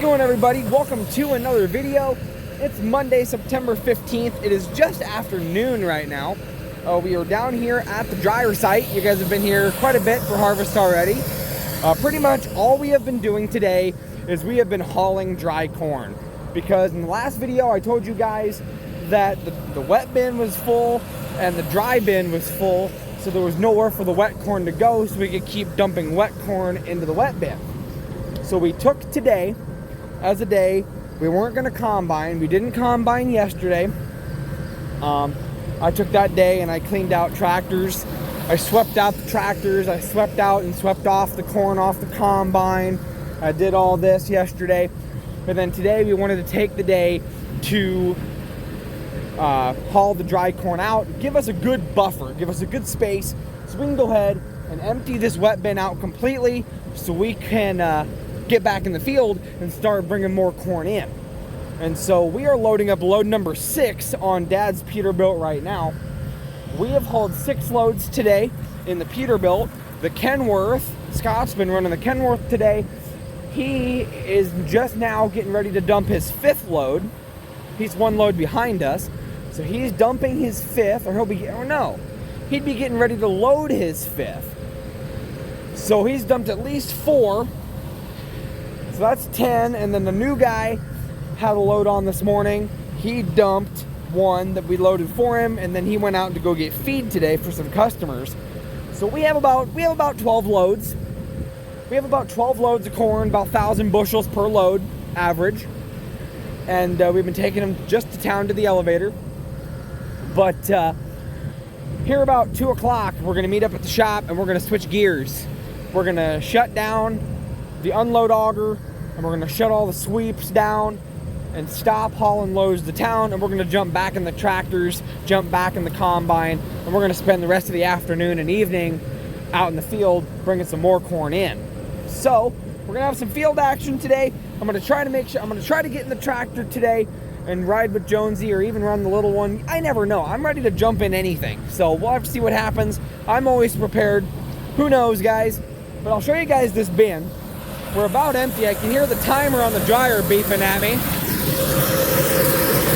going, everybody? Welcome to another video. It's Monday, September 15th. It is just after noon right now. We are down here at the dryer site. You guys have been here quite a bit for harvest already. Pretty much all we have been doing today is we have been hauling dry corn. Because in the last video I told you guys that the wet bin was full and the dry bin was full. So there was nowhere for the wet corn to go, so we could keep dumping wet corn into the wet bin. So we took today as a day. We weren't going to combine. We didn't combine yesterday. I took that day and I cleaned out tractors. I swept out the tractors. I swept out and swept off the corn off the combine. I did all this yesterday. But then today we wanted to take the day to haul the dry corn out. Give us a good buffer. Give us a good space so we can go ahead and empty this wet bin out completely so we can get back in the field and start bringing more corn in. And so we are loading up load number 6 on Dad's Peterbilt right now. We have hauled 6 loads today in the Peterbilt. The Kenworth, Scott's been running the Kenworth today. He is just now getting ready to dump his 5th load. He's 1 load behind us. So he's dumping his 5th, he'd be getting ready to load his 5th. So he's dumped at least 4. So that's 10, and then the new guy had a load on this morning. He dumped 1 that we loaded for him, and then he went out to go get feed today for some customers. So we have about 12 loads. We have about 12 loads of corn, about 1,000 bushels per load average. And we've been taking them just to town to the elevator. But here about 2 o'clock, we're gonna meet up at the shop and we're gonna switch gears. We're gonna shut down the unload auger, and we're going to shut all the sweeps down and stop hauling loads to town, and we're going to jump back in the tractors, jump back in the combine, and we're going to spend the rest of the afternoon and evening out in the field bringing some more corn in. So we're going to have some field action today. I'm going to try to get in the tractor today and ride with Jonesy, or even run the little one. I never know. I'm ready to jump in anything, so we'll have to see what happens. I'm always prepared. Who knows, guys? But I'll show you guys this bin. We're about empty. I can hear the timer on the dryer beeping at me.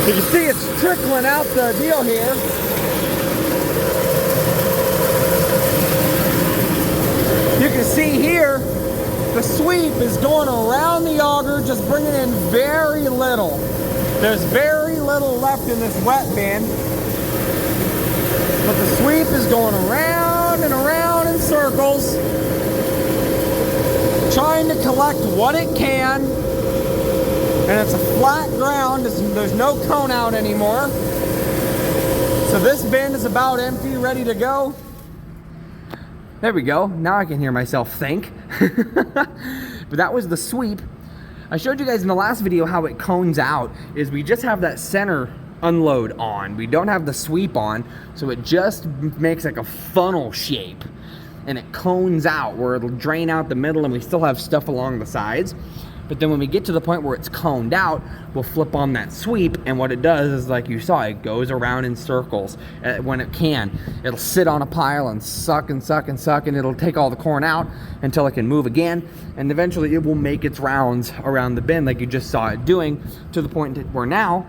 You can see it's trickling out the deal here. You can see here, the sweep is going around the auger, just bringing in very little. There's very little left in this wet bin. But the sweep is going around and around in circles, trying to collect what it can, and it's a flat ground. There's no cone out anymore. So this bin is about empty, ready to go. There we go. Now I can hear myself think. But that was the sweep. I showed you guys in the last video how it cones out. Is we just have that center unload on. We don't have the sweep on, so it just makes like a funnel shape. And it cones out where it'll drain out the middle, and we still have stuff along the sides. But then when we get to the point where it's coned out, we'll flip on that sweep, and what it does is, like you saw, it goes around in circles when it can. It'll sit on a pile and suck and suck and suck, and it'll take all the corn out until it can move again, and eventually it will make its rounds around the bin like you just saw it doing, to the point where now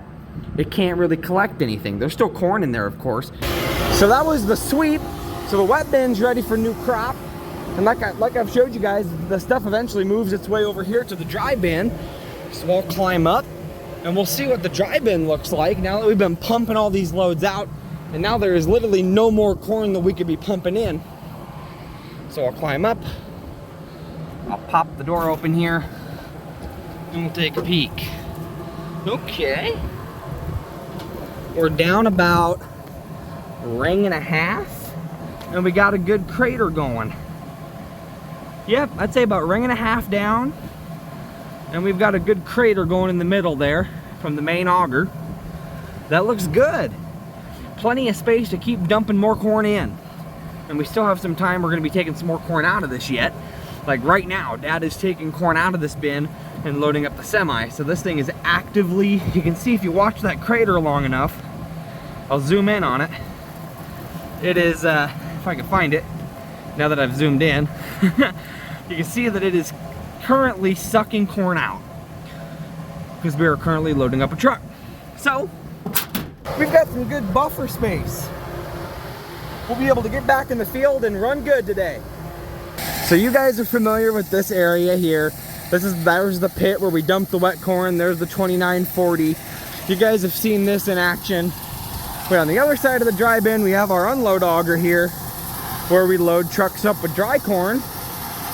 it can't really collect anything. There's still corn in there, of course. So that was the sweep. So the wet bin's ready for new crop. And like I've showed you guys, the stuff eventually moves its way over here to the dry bin. So we'll climb up and we'll see what the dry bin looks like now that we've been pumping all these loads out. And now there is literally no more corn that we could be pumping in. So I'll climb up. I'll pop the door open here and we'll take a peek. Okay. We're down about a ring and a half. And we got a good crater going. Yep, I'd say about a ring and a half down. And we've got a good crater going in the middle there from the main auger. That looks good. Plenty of space to keep dumping more corn in. And we still have some time. We're gonna be taking some more corn out of this yet. Like right now, Dad is taking corn out of this bin and loading up the semi. So this thing is actively, you can see if you watch that crater long enough, I'll zoom in on it. It is, if I can find it, now that I've zoomed in, you can see that it is currently sucking corn out. because we are currently loading up a truck. So we've got some good buffer space. We'll be able to get back in the field and run good today. So you guys are familiar with this area here. There's the pit where we dump the wet corn. There's the 2940. You guys have seen this in action. But on the other side of the dry bin, we have our unload auger here, where we load trucks up with dry corn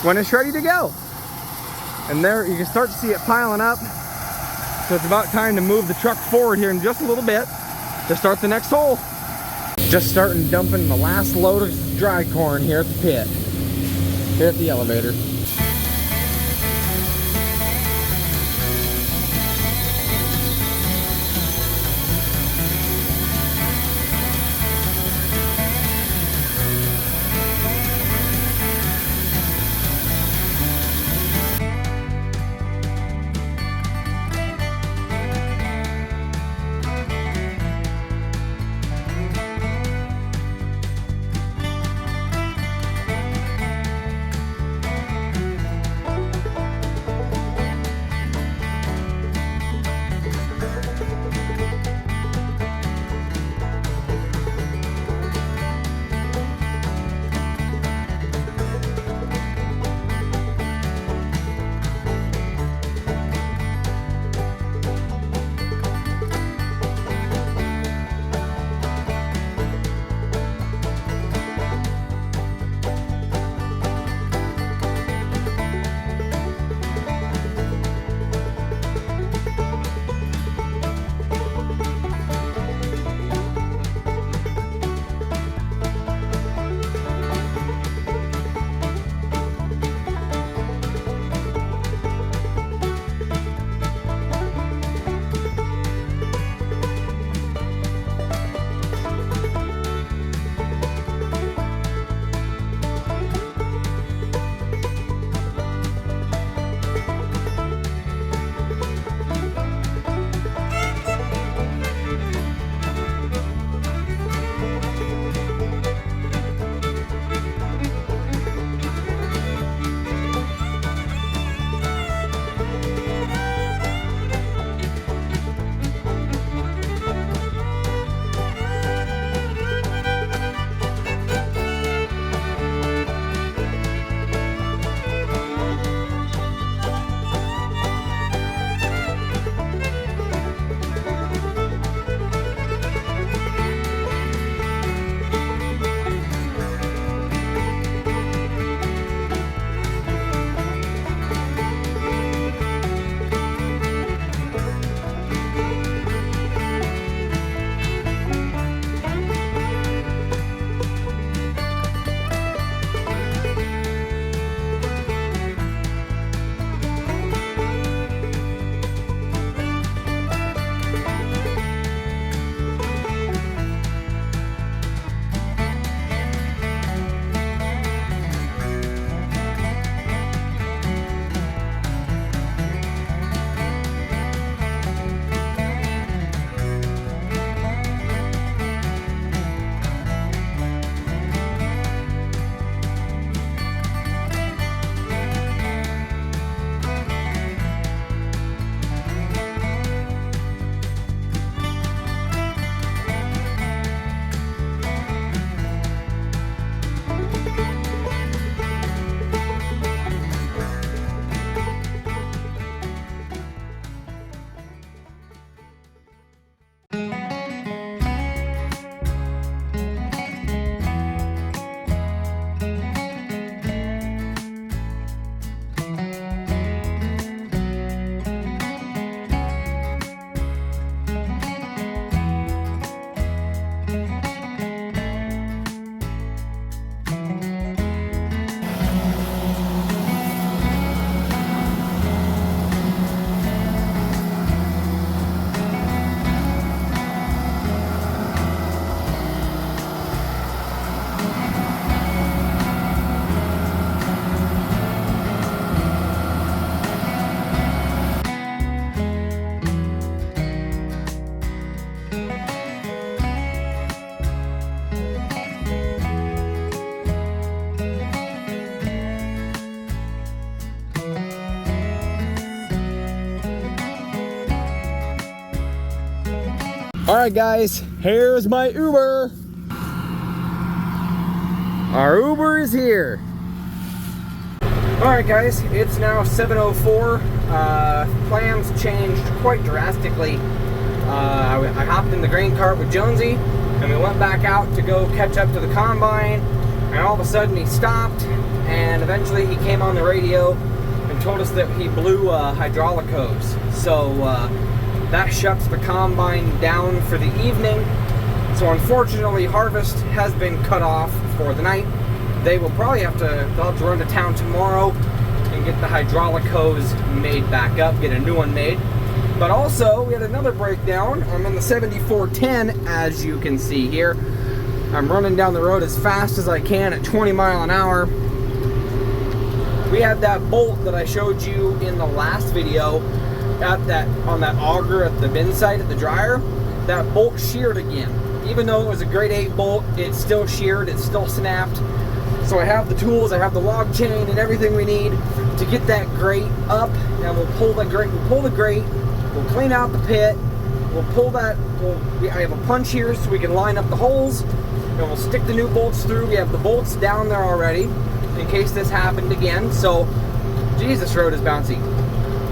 when it's ready to go. And there you can start to see it piling up. So it's about time to move the truck forward here in just a little bit to start the next hole. Just starting dumping the last load of dry corn here at the pit, here at the elevator. All right, guys, here's my Uber. Our Uber is here. All right, guys, it's now 7:04. Plans changed quite drastically. I hopped in the grain cart with Jonesy, and we went back out to go catch up to the combine, and all of a sudden he stopped, and eventually he came on the radio and told us that he blew a hydraulic hose. So that shuts the combine down for the evening. So unfortunately, harvest has been cut off for the night. They will probably they'll have to run to town tomorrow and get the hydraulic hose made back up, get a new one made. But also, we had another breakdown. I'm in the 7410, as you can see here. I'm running down the road as fast as I can at 20 miles an hour. We had that bolt that I showed you in the last video on that auger at the bin site at the dryer. That bolt sheared again. Even though it was a grade 8 bolt, it still sheared, it still snapped. So I have the tools, I have the log chain and everything we need to get that grate up, and we'll pull the grate, we'll clean out the pit, we'll pull that, I have a punch here so we can line up the holes, and we'll stick the new bolts through. We have the bolts down there already, in case this happened again. So, geez, this road is bouncy.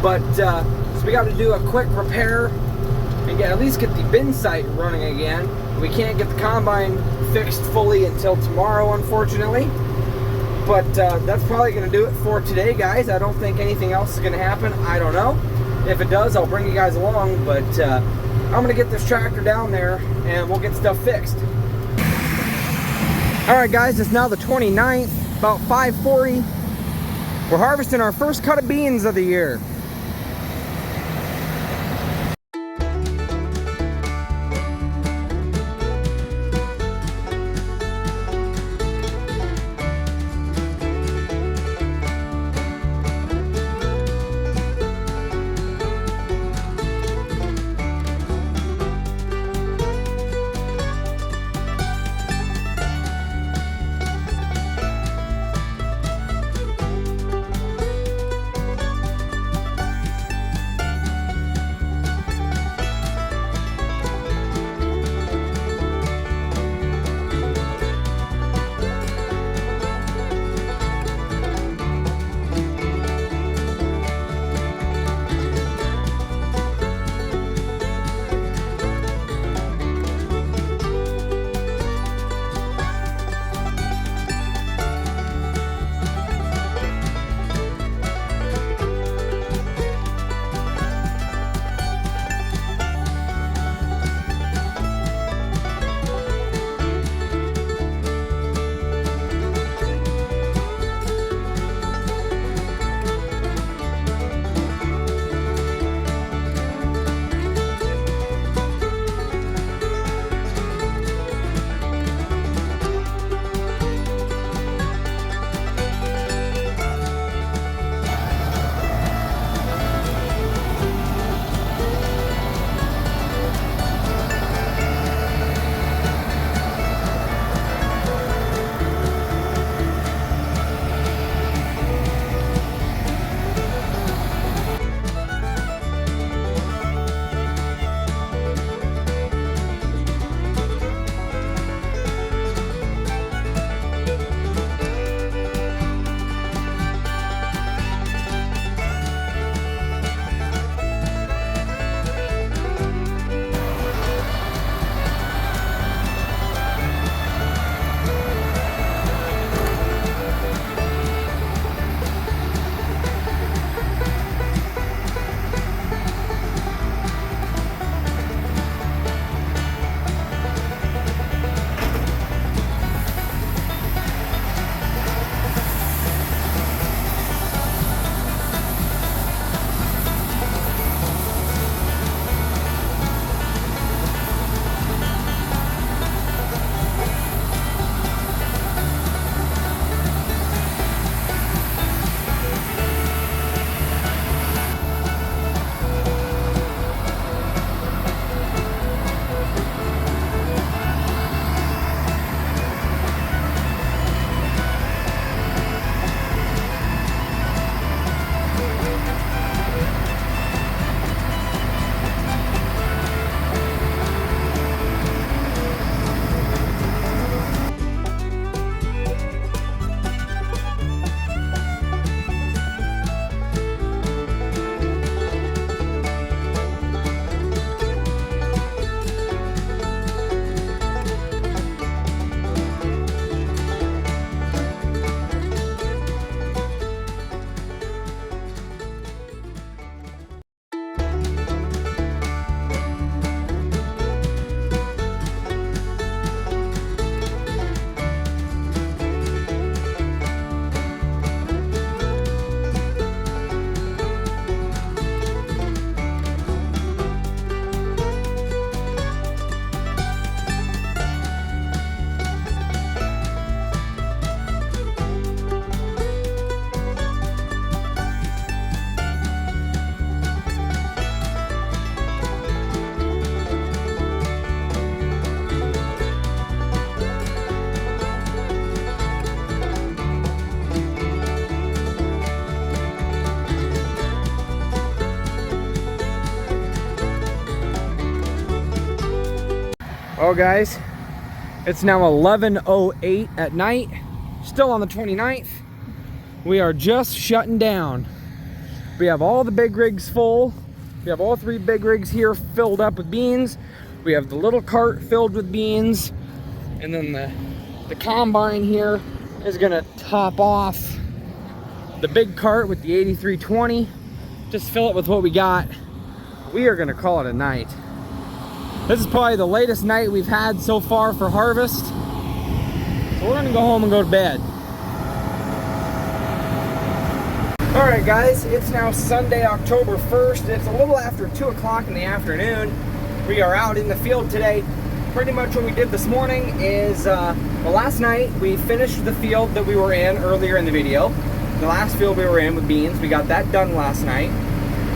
But, so we got to do a quick repair, and at least get the bin site running again. We can't get the combine fixed fully until tomorrow, unfortunately. But that's probably going to do it for today, guys. I don't think anything else is going to happen. I don't know. If it does, I'll bring you guys along. But I'm going to get this tractor down there, and we'll get stuff fixed. All right, guys. It's now the 29th, about 5:40. We're harvesting our first cut of beans of the year. Oh guys, it's now 11:08 at night, still on the 29th. We are just shutting down. We have all the big rigs full. We have all 3 big rigs here filled up with beans. We have the little cart filled with beans. And then the combine here is gonna top off the big cart with the 8320. Just fill it with what we got. We are gonna call it a night. This is probably the latest night we've had so far for harvest. So we're gonna go home and go to bed. All right guys, it's now Sunday, October 1st. It's a little after 2 o'clock in the afternoon. We are out in the field today. Pretty much what we did this morning is, well, last night we finished the field that we were in earlier in the video. The last field we were in with beans, we got that done last night.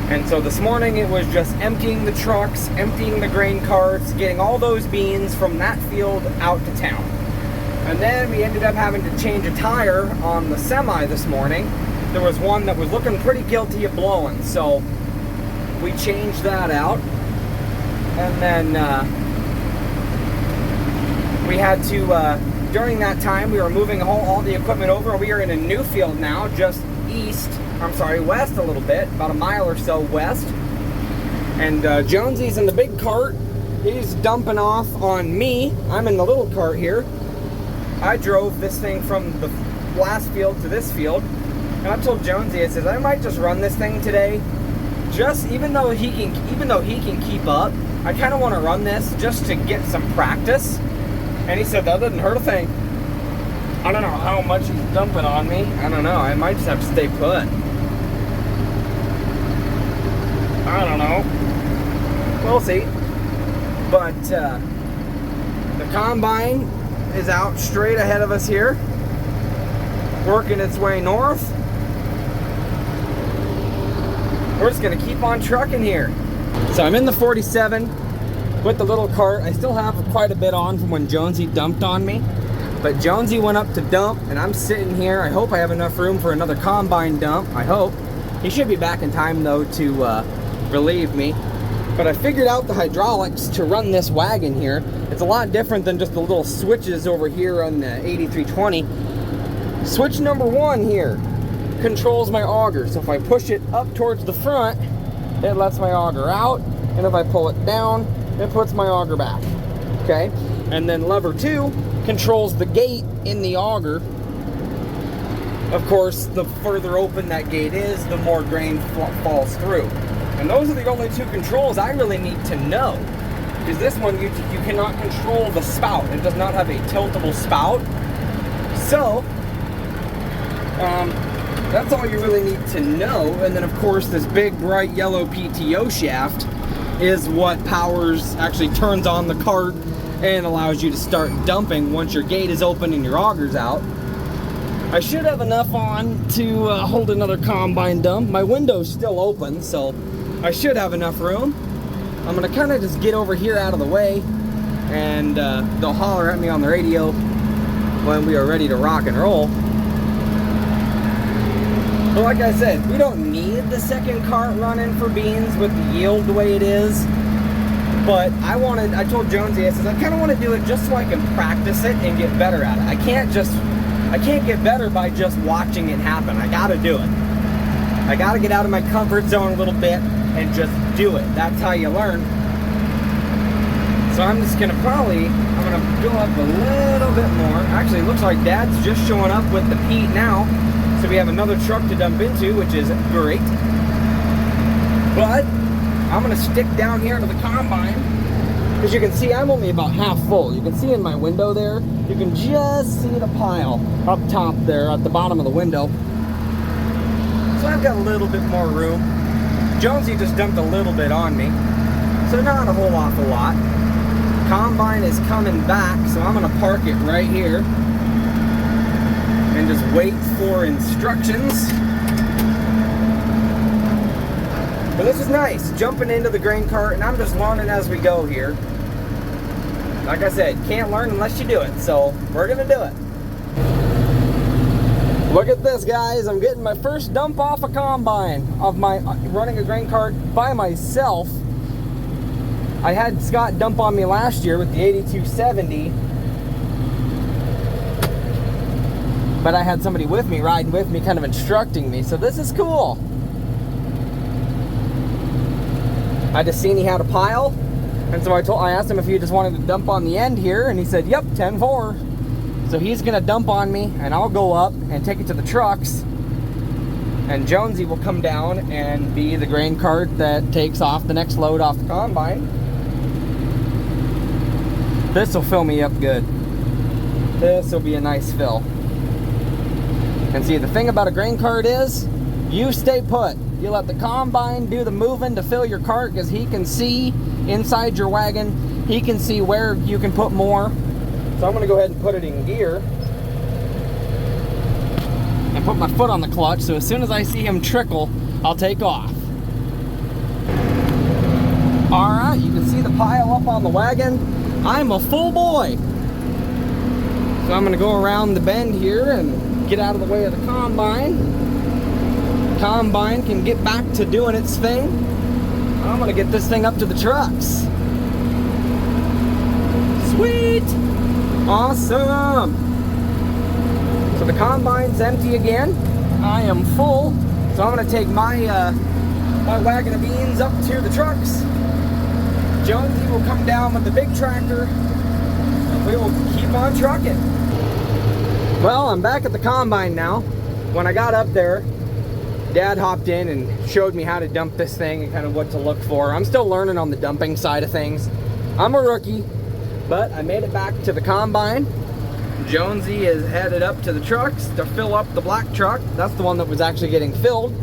And so this morning it was just emptying the trucks, emptying the grain carts, getting all those beans from that field out to town. And then we ended up having to change a tire on the semi this morning. There was one that was looking pretty guilty of blowing, so we changed that out. And then we had to, during that time, we were moving all the equipment over. We are in a new field now, just west a little bit, about a mile or so west. And Jonesy's in the big cart. He's dumping off on me. I'm in the little cart here. I drove this thing from the last field to this field. And I told Jonesy, I said, I might just run this thing today. Just, even though he can keep up, I kind of want to run this just to get some practice. And he said, that doesn't hurt a thing. I don't know how much he's dumping on me. I don't know. I might just have to stay put. I don't know. We'll see. But the combine is out straight ahead of us here, working its way north. We're just going to keep on trucking here. So I'm in the 47 with the little cart. I still have quite a bit on from when Jonesy dumped on me. But Jonesy went up to dump, and I'm sitting here. I hope I have enough room for another combine dump. I hope. He should be back in time, though, to relieve me. But I figured out the hydraulics to run this wagon here. It's a lot different than just the little switches over here on the 8320. Switch number 1 here controls my auger. So if I push it up towards the front, it lets my auger out. And if I pull it down, it puts my auger back. Okay? And then lever 2 controls the gate in the auger. Of course, the further open that gate is, the more grain falls through. And those are the only 2 controls I really need to know. Because this one, you cannot control the spout. It does not have a tiltable spout. So, that's all you really need to know. And then, of course, this big, bright yellow PTO shaft is what actually turns on the cart and allows you to start dumping once your gate is open and your auger's out. I should have enough on to hold another combine dump. My window's still open, so I should have enough room. I'm gonna kind of just get over here out of the way, and they'll holler at me on the radio when we are ready to rock and roll. But like I said, we don't need the second cart running for beans with the yield the way it is. But I told Jonesy, I said, I kind of want to do it just so I can practice it and get better at it. I can't get better by just watching it happen. I gotta do it. I gotta get out of my comfort zone a little bit and just do it. That's how you learn. So I'm gonna go up a little bit more. Actually, it looks like Dad's just showing up with the peat now. So we have another truck to dump into, which is great. But I'm gonna stick down here to the combine. As you can see, I'm only about half full. You can see in my window there, you can just see the pile up top there at the bottom of the window. So I've got a little bit more room. Jonesy just dumped a little bit on me, so not a whole awful lot. Combine is coming back, so I'm gonna park it right here and just wait for instructions. But this is nice, jumping into the grain cart, and I'm just learning as we go here. Like I said, can't learn unless you do it, so we're gonna do it. Look at this, guys. I'm getting my first dump off a combine of my running a grain cart by myself. I had Scott dump on me last year with the 8270, but I had somebody with me, riding with me, kind of instructing me, so this is cool. I just seen he had a pile, and so I asked him if he just wanted to dump on the end here, and he said, yep, 10-4. So he's gonna dump on me, and I'll go up and take it to the trucks, and Jonesy will come down and be the grain cart that takes off the next load off the combine. This will fill me up good. This will be a nice fill. And see, the thing about a grain cart is, you stay put. You let the combine do the moving to fill your cart, because he can see inside your wagon. He can see where you can put more. So I'm going to go ahead and put it in gear. And put my foot on the clutch, so as soon as I see him trickle, I'll take off. Alright, you can see the pile up on the wagon. I'm a full boy. So I'm going to go around the bend here and get out of the way of the combine. Combine can get back to doing its thing. I'm gonna get this thing up to the trucks. Sweet! Awesome! So the combine's empty again. I am full. So I'm gonna take my my wagon of beans up to the trucks. Jonesy will come down with the big tractor, and we will keep on trucking. Well, I'm back at the combine now. When I got up there, Dad hopped in and showed me how to dump this thing and kind of what to look for. I'm still learning on the dumping side of things. I'm a rookie, but I made it back to the combine. Jonesy is headed up to the trucks to fill up the black truck. That's the one that was actually getting filled.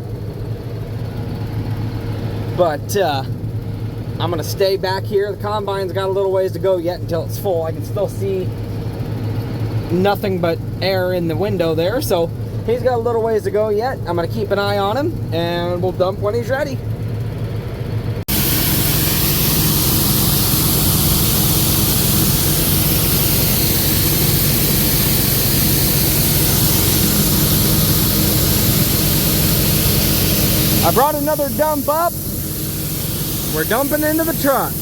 But I'm gonna stay back here. The combine's got a little ways to go yet until it's full. I can still see nothing but air in the window there, so he's got a little ways to go yet. I'm gonna keep an eye on him, and we'll dump when he's ready. I brought another dump up. We're dumping into the truck.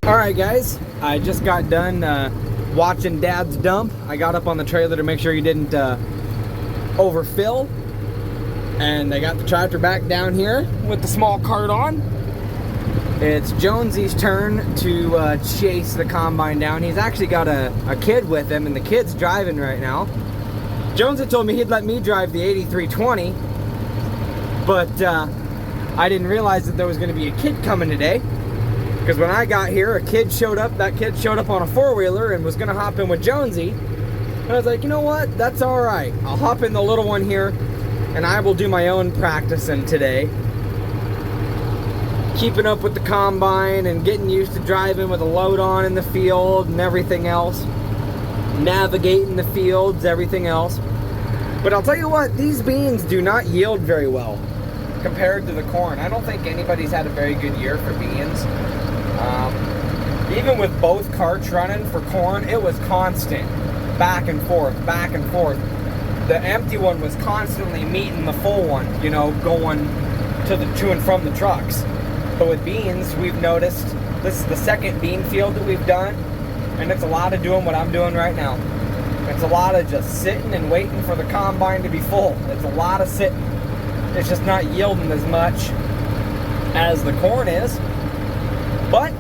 Alright guys, I just got done watching Dad's dump. I got up on the trailer to make sure he didn't overfill. And I got the tractor back down here with the small cart on. It's Jonesy's turn to chase the combine down. He's actually got a kid with him, and the kid's driving right now. Jonesy told me he'd let me drive the 8320, but I didn't realize that there was going to be a kid coming today. Because when I got here, a kid showed up. That kid showed up on a four-wheeler and was going to hop in with Jonesy. And I was like, you know what? That's all right. I'll hop in the little one here, and I will do my own practicing today. Keeping up with the combine and getting used to driving with a load on in the field and everything else. Navigating the fields, everything else. But I'll tell you what, these beans do not yield very well compared to the corn. I don't think anybody's had a very good year for beans. Even with both carts running for corn, it was constant. Back and forth, back and forth. The empty one was constantly meeting the full one, you know, going to and from the trucks. But with beans, we've noticed, this is the second bean field that we've done, and it's a lot of doing what I'm doing right now. It's a lot of just sitting and waiting for the combine to be full. It's a lot of sitting. It's just not yielding as much as the corn is. But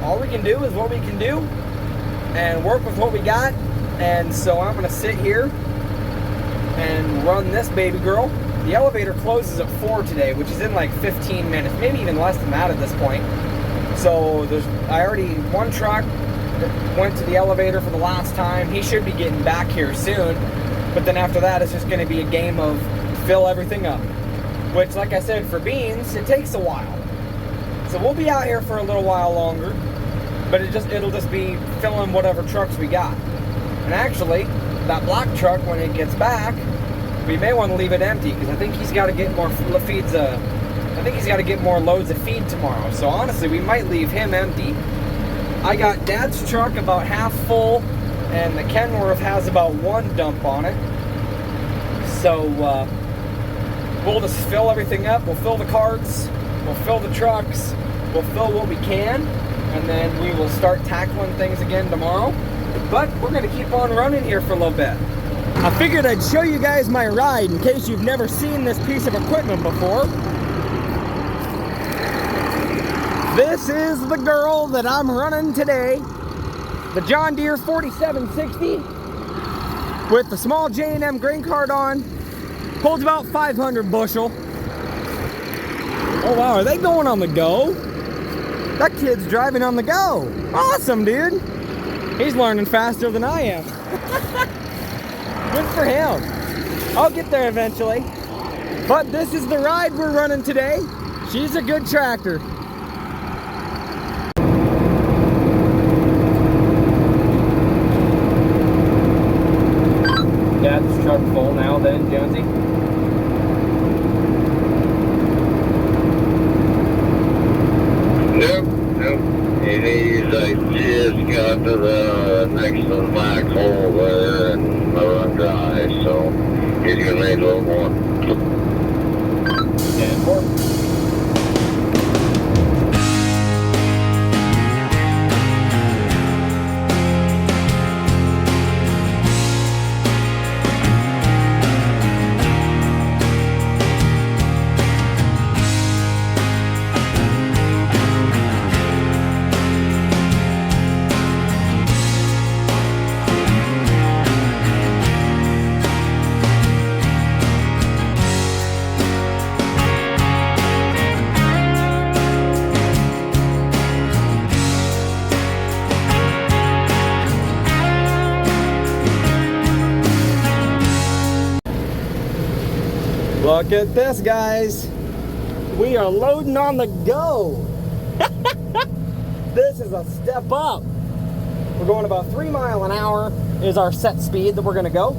all we can do is what we can do and work with what we got. And so I'm going to sit here and run this baby girl. The elevator closes at 4 today, which is in like 15 minutes, maybe even less than that at this point. So one truck that went to the elevator for the last time. He should be getting back here soon. But then after that, it's just going to be a game of fill everything up. Which, like I said, for beans, it takes a while. So we'll be out here for a little while longer, but it'll just be filling whatever trucks we got. And actually, that black truck, when it gets back, we may want to leave it empty, because I think he's got to get more feeds. I think he's got to get more loads of feed tomorrow. So honestly, we might leave him empty. I got Dad's truck about half full, and the Kenworth has about one dump on it. So we'll just fill everything up. We'll fill the carts, we'll fill the trucks, we'll fill what we can, and then we will start tackling things again tomorrow. But we're gonna keep on running here for a little bit. I figured I'd show you guys my ride in case you've never seen this piece of equipment before. This is the girl that I'm running today. The John Deere 4760 with the small J&M grain cart on. Holds about 500 bushel. Oh wow, are they going on the go? That kid's driving on the go. Awesome, dude. He's learning faster than I am. Good for him. I'll get there eventually. But this is the ride we're running today. She's a good tractor. Dad's truck full now then, Jonesy? Nope. He's just got to the next to the black hole there and run dry, so he's gonna need a little more. And more. Look at this, guys. We are loading on the go. This is a step up. We're going about 3 miles an hour is our set speed that we're gonna go.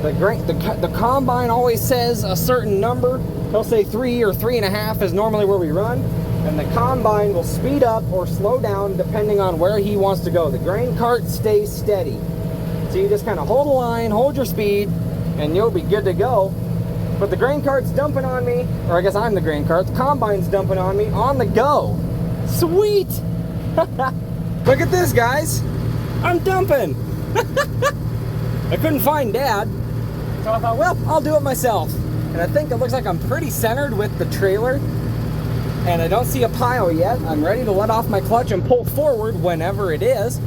The combine always says a certain number. He'll say 3 or 3.5 is normally where we run. And the combine will speed up or slow down depending on where he wants to go. The grain cart stays steady. So you just kind of hold the line, hold your speed, and you'll be good to go. But the grain cart's dumping on me, or I guess I'm the grain cart. The combine's dumping on me on the go. Sweet! Look at this, guys. I'm dumping. I couldn't find Dad, so I thought, well, I'll do it myself. And I think it looks like I'm pretty centered with the trailer, and I don't see a pile yet. I'm ready to let off my clutch and pull forward whenever it is.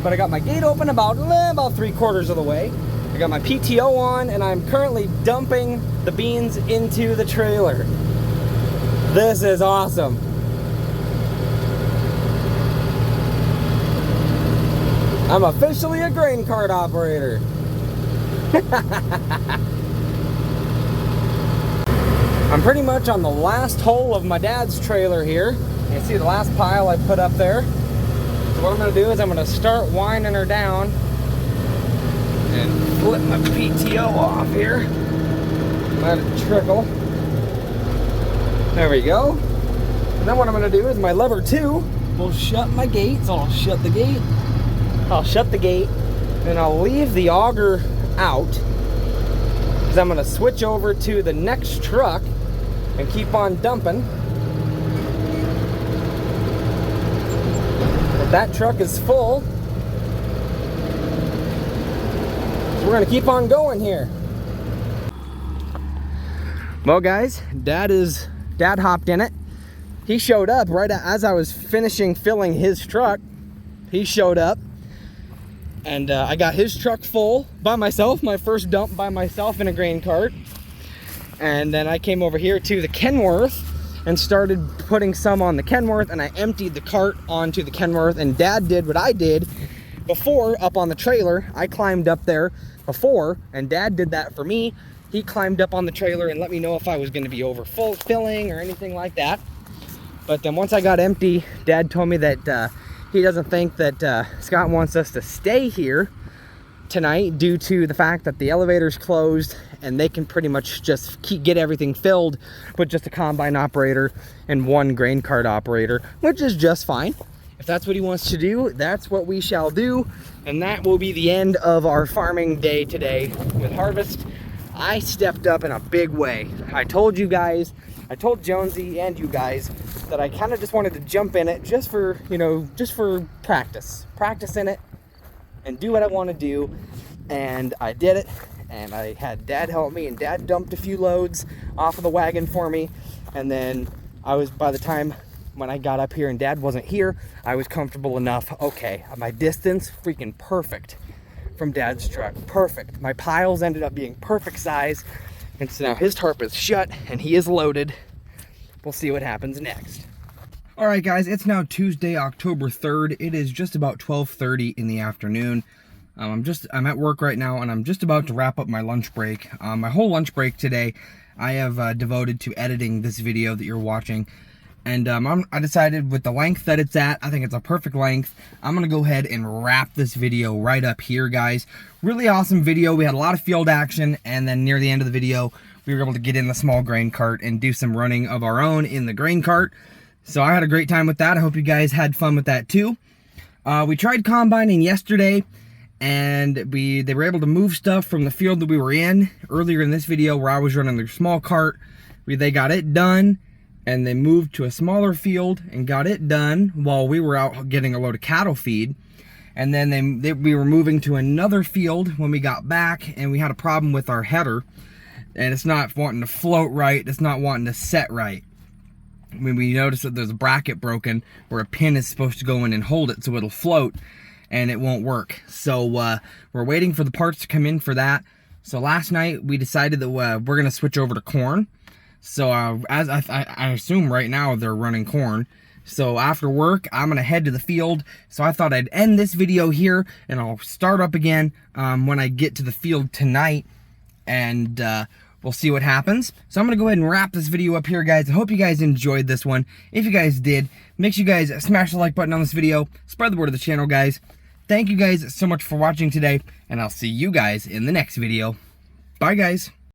But I got my gate open about 3/4 of the way. I got my PTO on, and I'm currently dumping the beans into the trailer. This is awesome. I'm officially a grain cart operator. I'm pretty much on the last hole of my dad's trailer here. You can see the last pile I put up there. So what I'm gonna do is I'm gonna start winding her down and flip my PTO off here. Let it trickle. There we go. And then what I'm gonna do is my lever 2 will shut my gate. So I'll shut the gate. I'll shut the gate and I'll leave the auger out, because I'm gonna switch over to the next truck and keep on dumping. But that truck is full. We're gonna keep on going here. Well, guys, Dad hopped in it. He showed up right as I was finishing filling his truck. He showed up, and I got his truck full by myself, my first dump by myself in a grain cart. And then I came over here to the Kenworth and started putting some on the Kenworth, and I emptied the cart onto the Kenworth, and Dad did what I did before up on the trailer. I climbed up there before, and Dad did that for me. he climbed up on the trailer and let me know if I was going to be overfilling or anything like that. But then once I got empty, Dad told me that he doesn't think that Scott wants us to stay here tonight due to the fact that the elevator's closed and they can pretty much just get everything filled with just a combine operator and one grain cart operator, which is just fine. If that's what he wants to do, that's what we shall do. And that will be the end of our farming day today with Harvest. I stepped up in a big way. I told you guys, I told Jonesy and you guys that I kind of just wanted to jump in it just for, you know, just for practice in it and do what I want to do. And I did it, and I had Dad help me, and Dad dumped a few loads off of the wagon for me. And then by the time when I got up here and Dad wasn't here, I was comfortable enough. Okay, my distance, freaking perfect from Dad's truck, perfect. My piles ended up being perfect size, and so now his tarp is shut and he is loaded. We'll see what happens next. All right, guys, it's now Tuesday, October 3rd. It is just about 12:30 in the afternoon. I'm at work right now, and I'm just about to wrap up my lunch break. My whole lunch break today, I have devoted to editing this video that you're watching. And I decided with the length that it's at, I think it's a perfect length. I'm going to go ahead and wrap this video right up here, guys. Really awesome video. We had a lot of field action, and then near the end of the video, we were able to get in the small grain cart and do some running of our own in the grain cart. So I had a great time with that. I hope you guys had fun with that too. We tried combining yesterday, and they were able to move stuff from the field that we were in earlier in this video where I was running the small cart. They got it done, and they moved to a smaller field and got it done while we were out getting a load of cattle feed. And then we were moving to another field when we got back, and we had a problem with our header, and it's not wanting to float right, it's not wanting to set right. When we noticed that there's a bracket broken where a pin is supposed to go in and hold it so it'll float, and it won't work. So we're waiting for the parts to come in for that. So last night we decided that we're gonna switch over to corn. So as I assume right now they're running corn. So after work, I'm gonna head to the field. So I thought I'd end this video here, and I'll start up again when I get to the field tonight, and we'll see what happens. So I'm gonna go ahead and wrap this video up here, guys. I hope you guys enjoyed this one. If you guys did, make sure you guys smash the like button on this video. Spread the word of the channel, guys. Thank you guys so much for watching today, and I'll see you guys in the next video. Bye, guys.